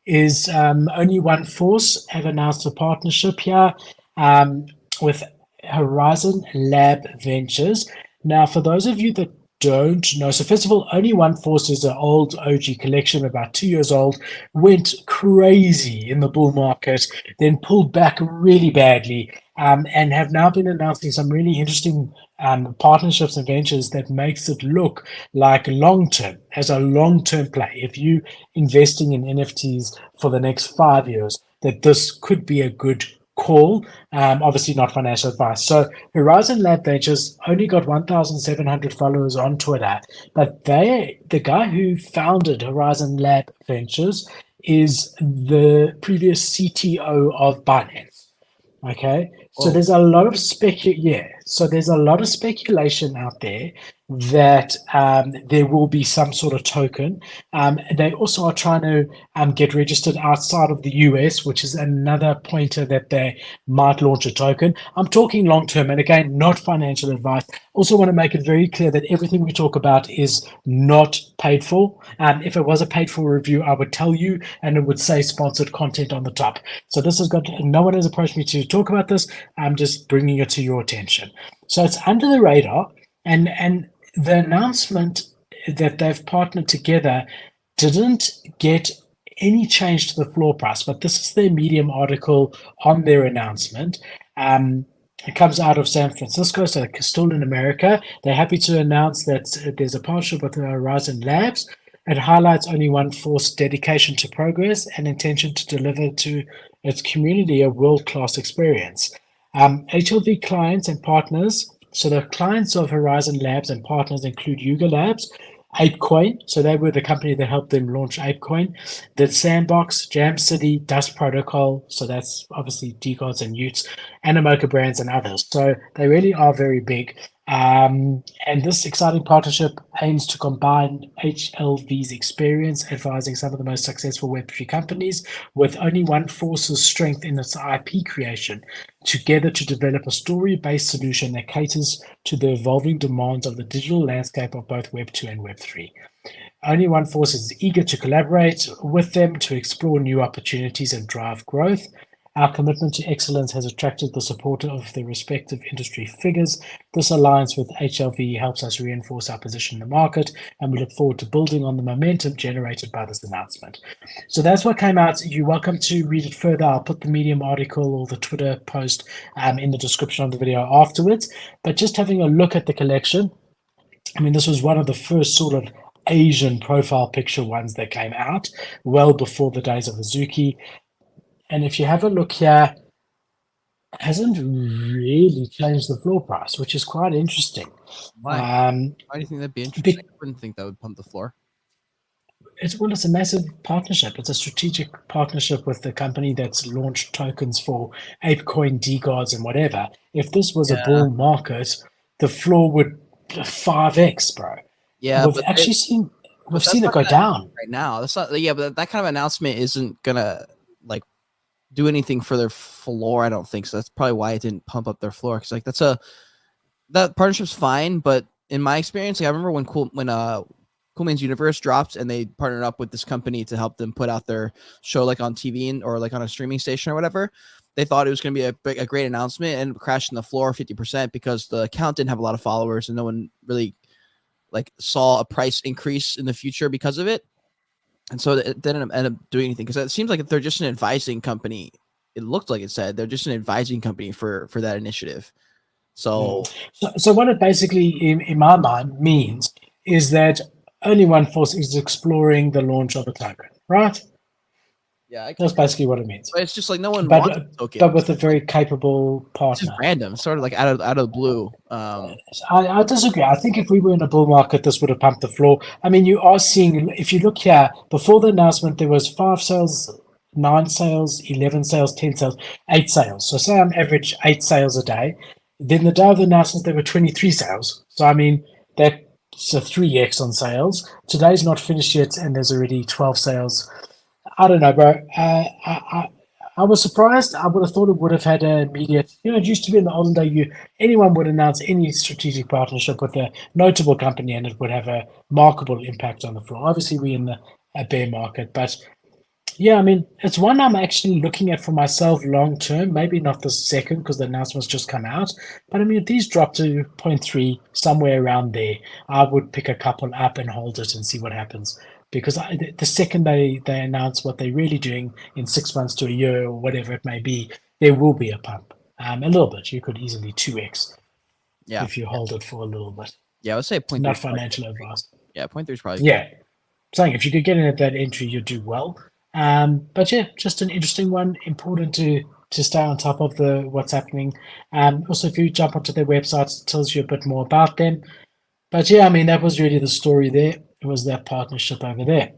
is Only1Force have announced a partnership here with Horizon Lab Ventures. Now, for those of you that don't know, so first of all, Only1Force is an old OG collection, about 2 years old, went crazy in the bull market, then pulled back really badly, and have now been announcing some really interesting partnerships and ventures that makes it look like long-term, as a long-term play. If you investing in NFTs for the next 5 years, that this could be a good call. Obviously not financial advice. So Horizon Lab Ventures only got 1,700 followers on Twitter, but the guy who founded Horizon Lab Ventures is the previous CTO of Binance. Okay, so there's a lot of So there's a lot of speculation out there that there will be some sort of token. They also are trying to get registered outside of the US, which is another pointer that they might launch a token. I'm talking long term, and again, not financial advice. Also, want to make it very clear that everything we talk about is not paid for. If it was a paid for review, I would tell you, and it would say sponsored content on the top. So this has got no one has approached me to talk about this. I'm just bringing it to your attention. So it's under the radar, and the announcement that they've partnered together didn't get any change to the floor price, but this is their Medium article on their announcement. It comes out of San Francisco, so still in America. They're happy to announce that there's a partnership with Horizon Labs. It highlights Only1Force dedication to progress and intention to deliver to its community a world-class experience. HLV clients and partners. So the clients of Horizon Labs and partners include Yuga Labs, ApeCoin, so they were the company that helped them launch ApeCoin, the Sandbox, Jam City, Dust Protocol, so that's obviously DeGods and Utes, Animoca Brands and others. So they really are very big. And this exciting partnership aims to combine HLV's experience advising some of the most successful Web3 companies with Only1Force's strength in its IP creation, together to develop a story-based solution that caters to the evolving demands of the digital landscape of both Web 2 and Web 3. Only1Force is eager to collaborate with them to explore new opportunities and drive growth. Our commitment to excellence has attracted the support of the respective industry figures. This alliance with HLV helps us reinforce our position in the market, and we look forward to building on the momentum generated by this announcement. So that's what came out. You're welcome to read it further. I'll put the Medium article or the Twitter post in the description of the video afterwards. But just having a look at the collection, I mean, this was one of the first sort of Asian profile picture ones that came out, well before the days of Azuki. And if you have a look here, it hasn't really changed the floor price, which is quite interesting. Why? Why do you think that'd be interesting? I wouldn't think that would pump the floor. It's a massive partnership. It's a strategic partnership with the company that's launched tokens for ApeCoin, DeGods, and whatever. If this was a bull market, the floor would 5x, bro. Yeah, we've actually seen it go down right now. That's not. Yeah, but that kind of announcement isn't gonna like do anything for their floor. I don't think so. That's probably why it didn't pump up their floor. Because like that partnership's fine, but in my experience, like I remember when Cool Man's Universe dropped and they partnered up with this company to help them put out their show like on TV or like on a streaming station or whatever. They thought it was going to be a great announcement and crashed in the floor 50% because the account didn't have a lot of followers and no one really like saw a price increase in the future because of it. And so it didn't end up doing anything because it seems like they're just an advising company. It looked like it said they're just an advising company for that initiative. So what it basically, in my mind, means is that Only1Force is exploring the launch of a token, right? Yeah, that's basically what it means. But it's just like no one wants tokens. But with a very capable partner. It's just random, sort of like out of the blue. I disagree. I think if we were in a bull market, this would have pumped the floor. I mean, you are seeing, if you look here, before the announcement, there was 5 sales, 9 sales, 11 sales, 10 sales, 8 sales. So say on average 8 sales a day. Then the day of the announcement, there were 23 sales. So I mean, that's a 3x on sales. Today's not finished yet, and there's already 12 sales. I don't know, bro. I was surprised. I would have thought it would have had an immediate, it used to be in the olden day, anyone would announce any strategic partnership with a notable company and it would have a markable impact on the floor. Obviously, we're in a bear market, but Yeah, I mean, it's one I'm actually looking at for myself long term. Maybe not the second because the announcement's just come out. But I mean, if these drop to zero point 0.3, somewhere around there, I would pick a couple up and hold it and see what happens. Because the second they announce what they're really doing in 6 months to a year or whatever it may be, there will be a pump. A little bit. You could easily 2x Yeah, if you hold it for a little bit. yeah. I would say point three. Not financial advice. Yeah, point three is probably good. Yeah, saying if you could get in at that entry, you'd do well. But yeah, just an interesting one. Important to stay on top of the what's happening. Also, if you jump onto their website, it tells you a bit more about them. But yeah, I mean that was really the story there. It was that partnership over there.